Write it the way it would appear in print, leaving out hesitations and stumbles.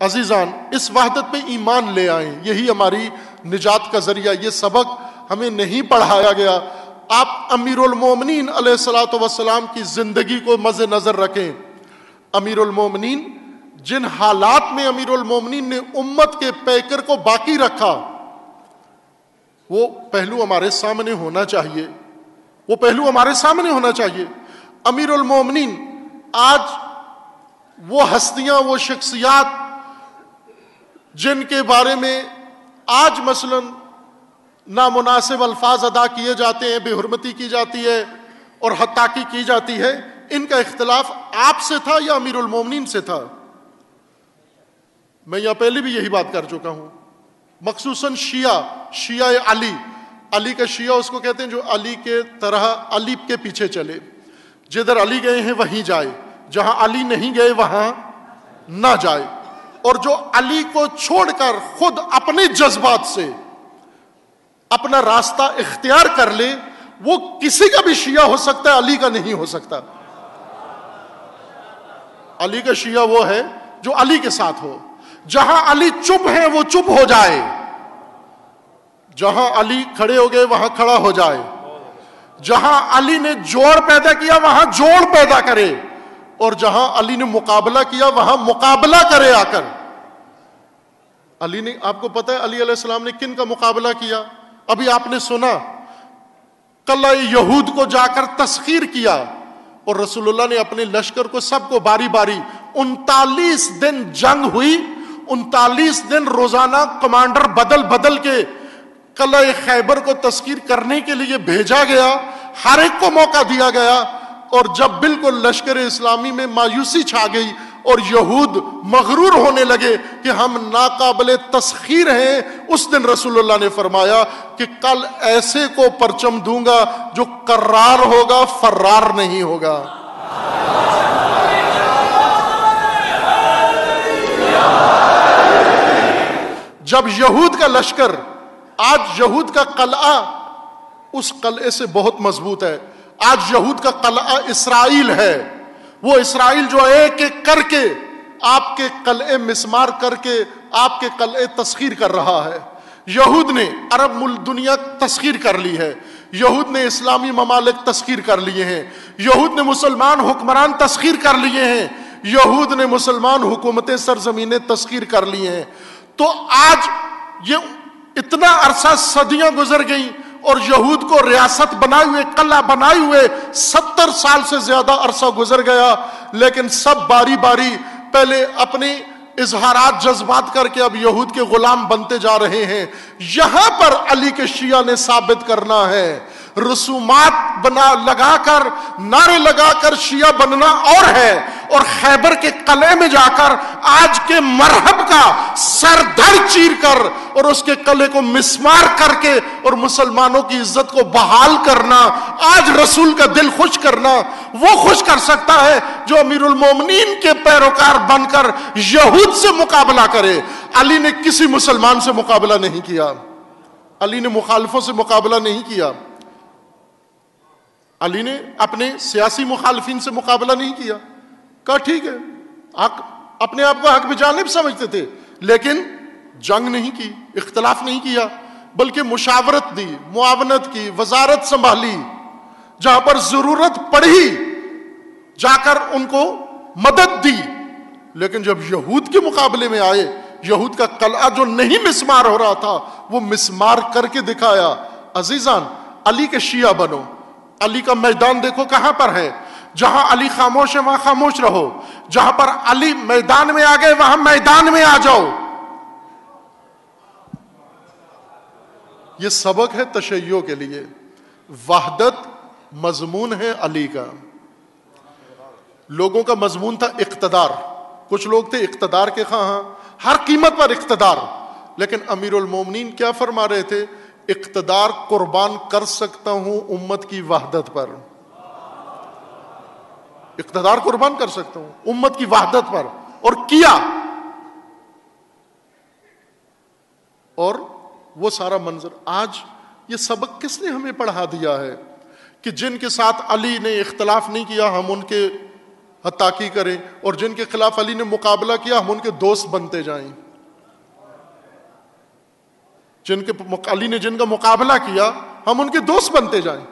عزیزان اس وحدت پہ ایمان لے آئیں، یہی ہماری نجات کا ذریعہ. یہ سبق ہمیں نہیں پڑھایا گیا. آپ امیر المومنین علیہ الصلوۃ والسلام کی زندگی کو مد نظر رکھیں. امیر المومنین جن حالات میں امیر المومنین نے امت کے پیکر کو باقی رکھا، وہ پہلو ہمارے سامنے ہونا چاہیے، وہ پہلو ہمارے سامنے ہونا چاہیے. امیر المومنین آج وہ ہستیاں، وہ شخصیات جن کے بارے میں آج مثلا نامناسب الفاظ ادا کیے جاتے ہیں، بے حرمتی کی جاتی ہے اور حتاقی کی جاتی ہے، ان کا اختلاف آپ سے تھا یا امیر المومنین سے تھا؟ میں یہاں پہلے بھی یہی بات کر چکا ہوں. مخصوصاً شیعہ علی کا شیعہ اس کو کہتے ہیں جو علی کے طرح علی کے پیچھے چلے، جدھر علی گئے ہیں وہیں جائے، جہاں علی نہیں گئے وہاں نہ جائے. اور جو علی کو چھوڑ کر خود اپنے جذبات سے اپنا راستہ اختیار کر لے، وہ کسی کا بھی شیعہ ہو سکتا ہے، علی کا نہیں ہو سکتا. علی کا شیعہ وہ ہے جو علی کے ساتھ ہو. جہاں علی چپ ہے وہ چپ ہو جائے، جہاں علی کھڑے ہو گئے وہاں کھڑا ہو جائے، جہاں علی نے جوڑ پیدا کیا وہاں جوڑ پیدا کرے، اور جہاں علی نے مقابلہ کیا وہاں مقابلہ کرے. آ کر علی نے، آپ کو پتہ ہے علی علیہ السلام نے کن کا مقابلہ کیا؟ ابھی آپ نے سنا، قلعہ یہود کو جا کر تسخیر کیا، اور رسول اللہ نے اپنے لشکر کو سب کو باری باری 39 دن جنگ ہوئی، 39 دن روزانہ کمانڈر بدل بدل کے قلعہ خیبر کو تسخیر کرنے کے لیے بھیجا گیا، ہر ایک کو موقع دیا گیا. اور جب بالکل لشکر اسلامی میں مایوسی چھا گئی اور یہود مغرور ہونے لگے کہ ہم ناقابل تسخیر ہیں، اس دن رسول اللہ نے فرمایا کہ کل ایسے کو پرچم دوں گا جو قرار ہوگا، فرار نہیں ہوگا. جب یہود کا لشکر، آج یہود کا قلعہ اس قلعے سے بہت مضبوط ہے. آج یہود کا قلعہ اسرائیل ہے. وہ اسرائیل جو ایک ایک کر کے آپ کے قلعے مسمار کر کے آپ کے قلعے تسخیر کر رہا ہے. یہود نے عرب دنیا تسخیر کر لی ہے، یہود نے اسلامی ممالک تسخیر کر لیے ہیں، یہود نے مسلمان حکمران تسخیر کر لیے ہیں، یہود نے مسلمان حکومتیں سرزمینیں تسخیر کر لی ہیں. تو آج یہ اتنا عرصہ صدیاں گزر گئیں اور یہود کو ریاست بنائے ہوئے، قلعہ بنائے ہوئے 70 سال سے زیادہ عرصہ گزر گیا، لیکن سب باری باری پہلے اپنے اظہارات جذبات کر کے اب یہود کے غلام بنتے جا رہے ہیں. یہاں پر علی کے شیعہ نے ثابت کرنا ہے، رسومات لگا کر، نعرے لگا کر شیعہ بننا اور ہے، اور خیبر کے قلعے میں جا کر آج کے مرہب کا سر دھڑ چیر کر اور اس کے قلعے کو مسمار کر کے اور مسلمانوں کی عزت کو بحال کرنا، آج رسول کا دل خوش کرنا، وہ خوش کر سکتا ہے جو امیر المومنین کے پیروکار بن کر یہود سے مقابلہ کرے. علی نے کسی مسلمان سے مقابلہ نہیں کیا، علی نے مخالفوں سے مقابلہ نہیں کیا، علی نے اپنے سیاسی مخالفین سے مقابلہ نہیں کیا. کہا ٹھیک ہے، اپنے آپ کو حق بجانب سمجھتے تھے، لیکن جنگ نہیں کی، اختلاف نہیں کیا، بلکہ مشاورت دی، معاونت کی، وزارت سنبھالی، جہاں پر ضرورت پڑی جا کر ان کو مدد دی. لیکن جب یہود کے مقابلے میں آئے، یہود کا قلعہ جو نہیں مسمار ہو رہا تھا وہ مسمار کر کے دکھایا. عزیزان، علی کے شیعہ بنو. علی کا میدان دیکھو کہاں پر ہے. جہاں علی خاموش ہے وہاں خاموش رہو، جہاں پر علی میدان میں آ گئے وہاں میدان میں آ جاؤ. یہ سبق ہے تشیع کے لیے. وحدت مضمون ہے علی کا. لوگوں کا مضمون تھا اقتدار. کچھ لوگ تھے اقتدار کے خواہاں، ہر قیمت پر اقتدار. لیکن امیر المومنین کیا فرما رہے تھے؟ اقتدار قربان کر سکتا ہوں امت کی وحدت پر. اقتدار قربان کر سکتا ہوں امت کی وحدت پر، اور کیا. اور وہ سارا منظر آج یہ سبق کس نے ہمیں پڑھا دیا ہے کہ جن کے ساتھ علی نے اختلاف نہیں کیا ہم ان کے حتاکی کریں، اور جن کے خلاف علی نے مقابلہ کیا ہم ان کے دوست بنتے جائیں. علی نے جن کا مقابلہ کیا ہم ان کے دوست بنتے جائیں.